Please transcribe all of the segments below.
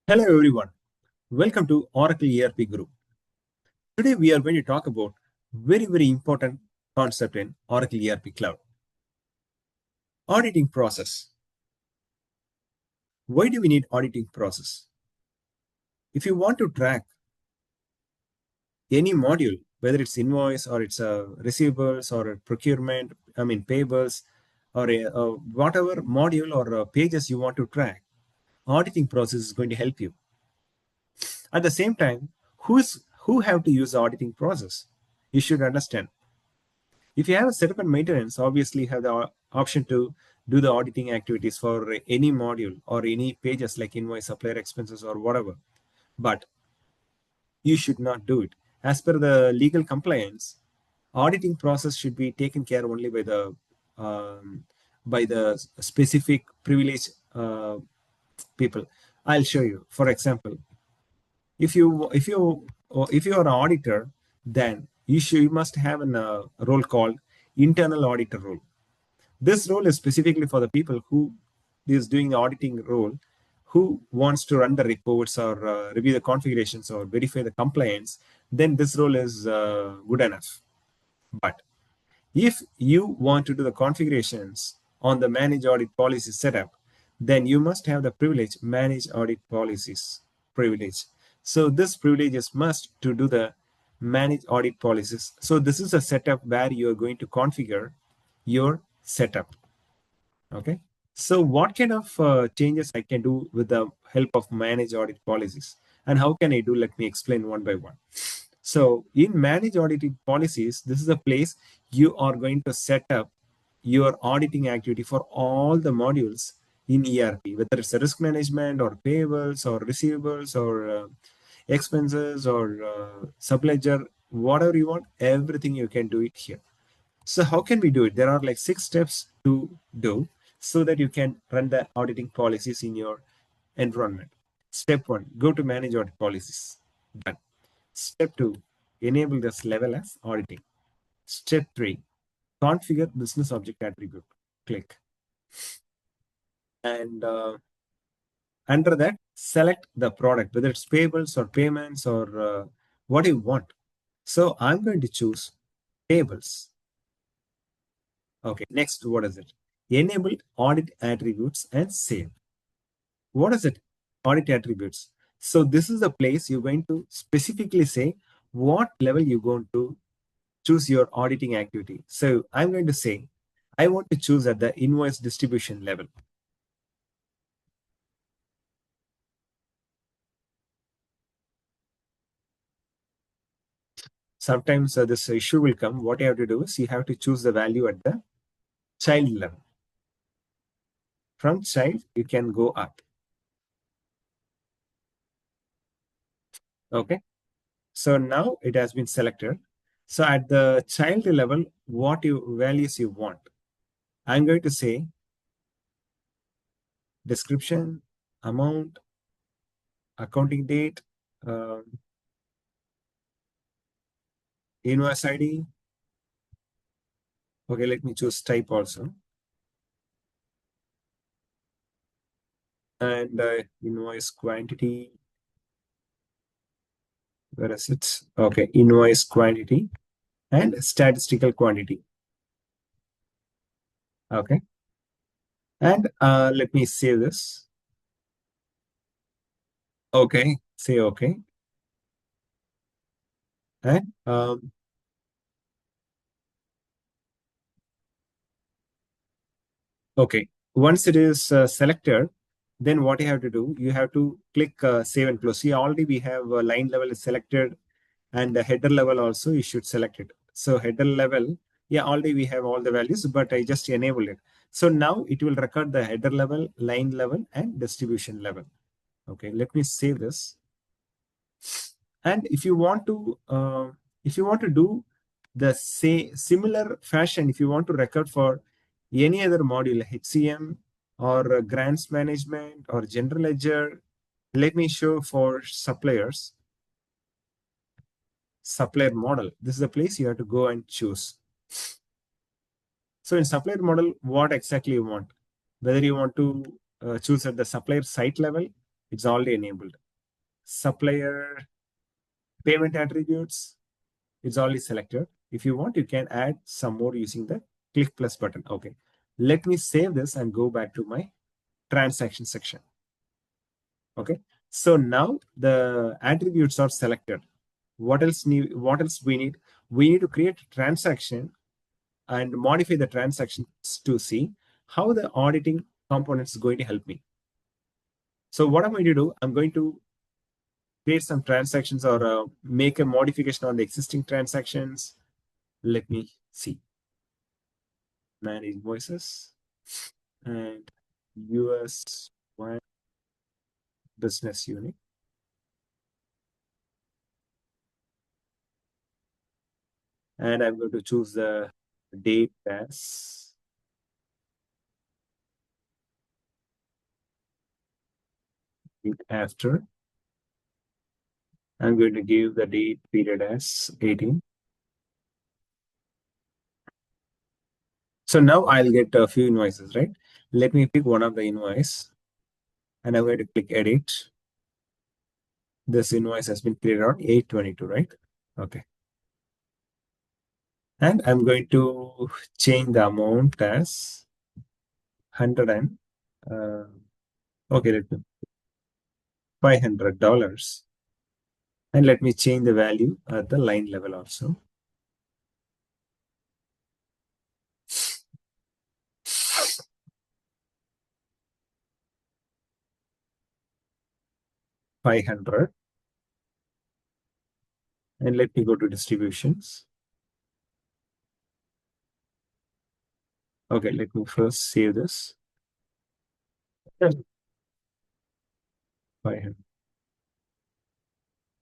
Hello everyone, welcome to Oracle ERP Group. Today we are going to talk about very important concept in Oracle ERP Cloud. Auditing process. Why do we need auditing process? If you want to track any module, whether it's invoice or it's receivables or procurement, payables or whatever module or pages you want to track, auditing process is going to help you. At the same time, who have to use the auditing process? You should understand. If you have a setup and maintenance, obviously you have the option to do the auditing activities for any module or any pages like invoice, supplier expenses, or whatever. But you should not do it. As per the legal compliance, auditing process should be taken care only um, by the specific privilege people. I'll show you. For example, if you are an auditor, then you must have a role called internal auditor role. This role is specifically for the people who is doing the auditing role, who wants to run the reports or review the configurations or verify the compliance. Then this role is good enough. But if you want to do the configurations on the manage audit policy setup, then you must have the privilege manage audit policies privilege. So this privilege is must to do the manage audit policies. So this is a setup where you are going to configure your setup. Okay. So what kind of changes I can do with the help of manage audit policies, and how can I do? Let me explain one by one. So in manage auditing policies, this is a place you are going to set up your auditing activity for all the modules in ERP, whether it's a risk management or payables or receivables or expenses or subledger, whatever you want, everything you can do it here. So how can we do it? There are like 6 steps to do so that you can run the auditing policies in your environment. Step 1, go to manage audit policies. Done. Step 2, enable this level as auditing. Step 3, configure business object attribute. Click. And under that, select the product, whether it's payables or payments or what you want. So I'm going to choose payables. Okay, next, what is it? Enable audit attributes and save. What is it? Audit attributes. So this is the place you're going to specifically say what level you're going to choose your auditing activity. So I'm going to say, I want to choose at the invoice distribution level. Sometimes this issue will come. What you have to do is you have to choose the value at the child level. From child, you can go up. Okay. So now it has been selected. So at the child level, what values you want? I'm going to say description, amount, accounting date, invoice ID. Okay, let me choose type also. And invoice quantity. Where is it? Okay, invoice quantity and statistical quantity. Okay. And let me save this. Okay, say okay. And okay, once it is selected, then what you have to do, you have to click save and close. See, already we have line level is selected and the header level also you should select it. So header level, yeah, already we have all the values, but I just enabled it. So now it will record the header level, line level, and distribution level. Okay, let me save this. And if you want to do the similar fashion, if you want to record for any other module, HCM or grants management or general ledger, let me show for suppliers. Supplier model. This is the place you have to go and choose. So in supplier model, what exactly you want? Whether you want to choose at the supplier site level It's already enabled. Supplier payment attributes, it's already selected. If you want, you can add some more using the click plus button. Okay. Let me save this and go back to my transaction section. Okay. So now the attributes are selected. What else we need? We need to create a transaction and modify the transactions to see how the auditing component is going to help me. So what I'm going to do, I'm going to create some transactions or make a modification on the existing transactions. Let me see. Manage invoices and US one business unit. And I'm going to choose the date as after. I'm going to give the date period as 18. So now I'll get a few invoices, right? Let me pick one of the invoice and I'm going to click edit. This invoice has been created on 8/22, right? Okay. And I'm going to change the amount as 100 and okay, let me $500. And let me change the value at the line level also. 500. And let me go to distributions. Okay, let me first save this. 500.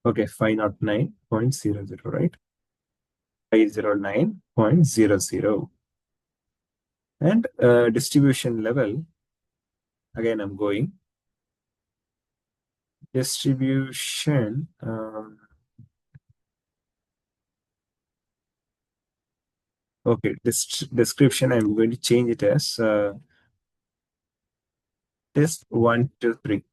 Okay, 509.00, right? 509.00. And distribution level, again, I'm going. Distribution, okay, description, I'm going to change it as test 1, 2, 3.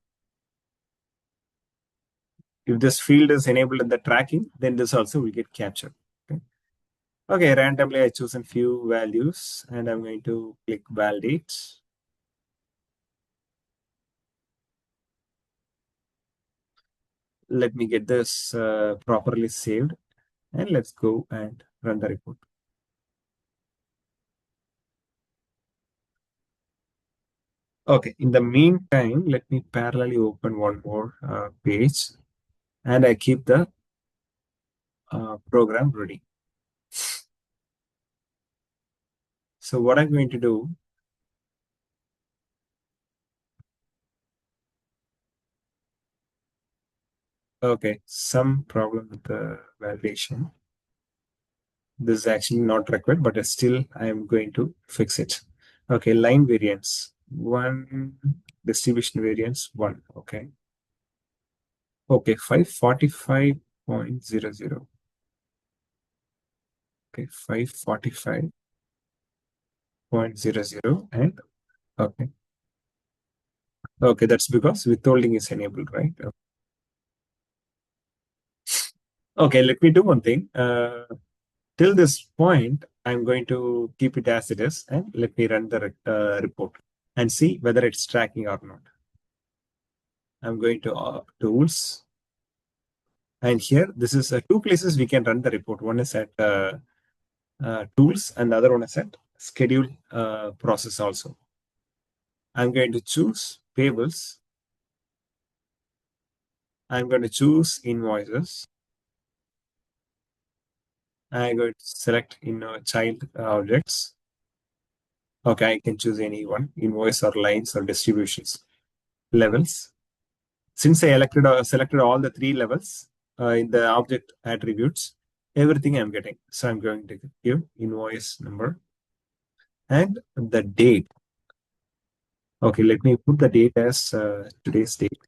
If this field is enabled in the tracking, then this also will get captured. Okay, okay, randomly I choose a few values and I'm going to click validate. Let me get this properly saved and let's go and run the report. Okay, in the meantime, let me parallelly open one more page and I keep the program ready. So what I'm going to do, okay, some problem with the validation. This is actually not required, but still I am going to fix it. Okay, line variance 1, distribution variance 1. Okay. Okay, 545.00. Okay, 545.00 and okay. Okay, that's because withholding is enabled, right? Okay, let me do one thing. Till this point, I'm going to keep it as it is and let me run the report and see whether it's tracking or not. I'm going to tools. And here, this is two places we can run the report. One is at tools and the other one is at schedule process also. I'm going to choose payables. I'm going to choose invoices. I'm going to select child objects. Okay, I can choose any one, invoice or lines or distributions levels. Since I selected all the 3 levels in the object attributes, everything I'm getting. So I'm going to give invoice number and the date. Okay, let me put the date as today's date.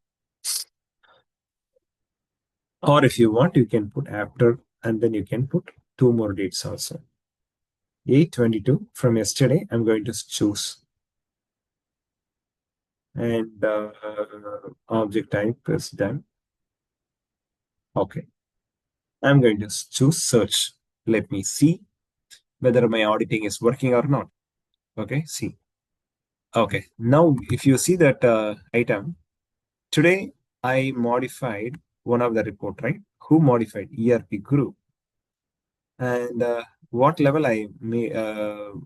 Or if you want, you can put after and then you can put 2 more dates also. 8/22 from yesterday, I'm going to choose. And object type is done. Okay. I'm going to choose search. Let me see whether my auditing is working or not. Okay. See. Okay. Now, if you see that item, today I modified one of the report, right? Who modified? ERP group. And what level I made,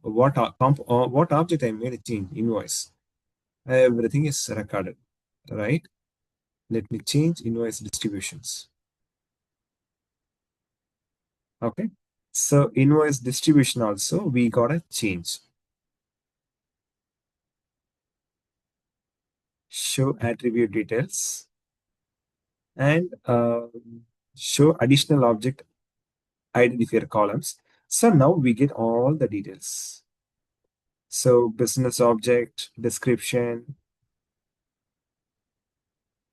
what object I made a change, invoice. Everything is recorded, right? Let me change invoice distributions. Okay. So invoice distribution also, we got a change. Show attribute details and show additional object identifier columns. So now we get all the details. So business object, description,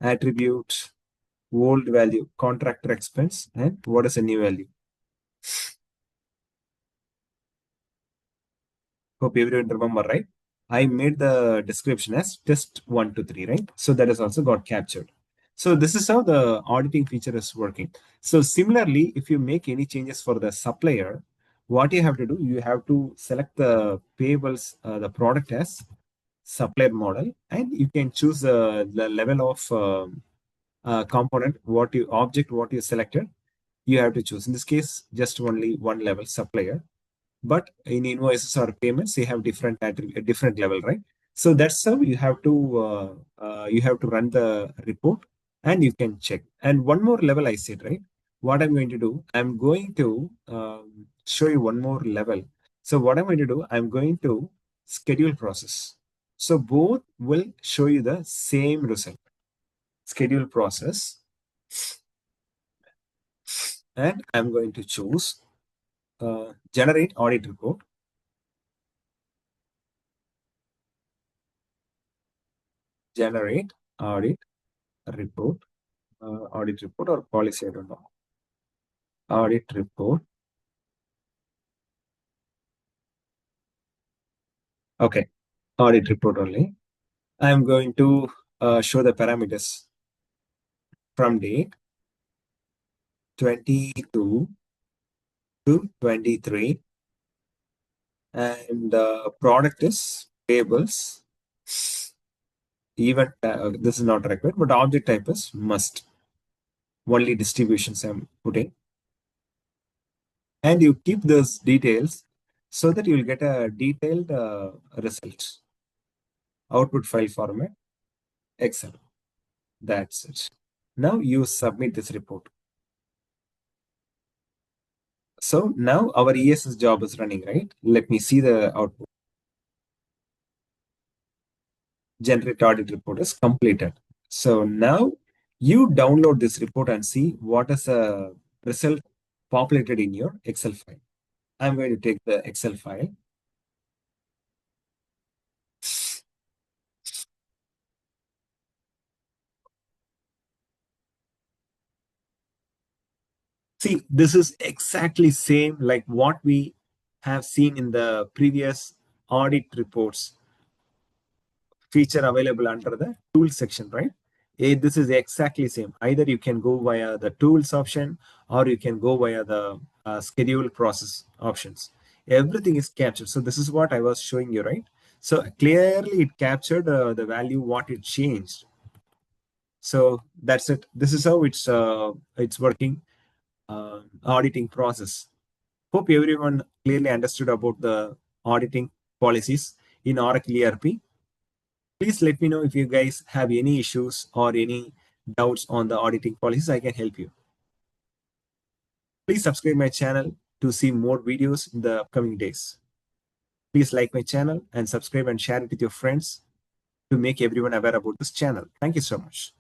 attribute, old value, contractor expense, and what is the new value. Hope everyone remember, right? I made the description as test 1 to 3, right? So that is also got captured. So this is how the auditing feature is working. So similarly, if you make any changes for the supplier, what you have to do, you have to select the payables, the product as supplier model, and you can choose the level of component, what you selected. You have to choose. In this case, just only one level supplier. But in invoices or payments, they have different level, right? So that's how you have to run the report and you can check. And one more level I said, right? What I'm going to do, I'm going to show you one more level. So what I'm going to do, I'm going to schedule process. So both will show you the same result. Schedule process, and I'm going to choose generate audit report. Generate audit report, audit report or policy, I don't know. Audit report. Okay, audit report only. I'm going to show the parameters from date 22 to 23, and product is payables. Even this is not required, but object type is must. Only distributions I'm putting, and you keep those details so that you'll get a detailed result. Output file format, Excel. That's it. Now you submit this report. So now our ESS job is running, right? Let me see the output. Generate audit report is completed. So now you download this report and see what is the result populated in your Excel file. I'm going to take the Excel file. See, this is exactly same like what we have seen in the previous audit reports feature available under the tools section, right? This is exactly same. Either you can go via the tools option or you can go via the schedule process options. Everything is captured. So this is what I was showing you, right? So clearly it captured the value, what it changed. So that's it. This is how it's working auditing process. Hope everyone clearly understood about the auditing policies in Oracle ERP. Please let me know if you guys have any issues or any doubts on the auditing policies. I can help you. Please subscribe my channel to see more videos in the upcoming days. Please like my channel and subscribe and share it with your friends to make everyone aware about this channel. Thank you so much.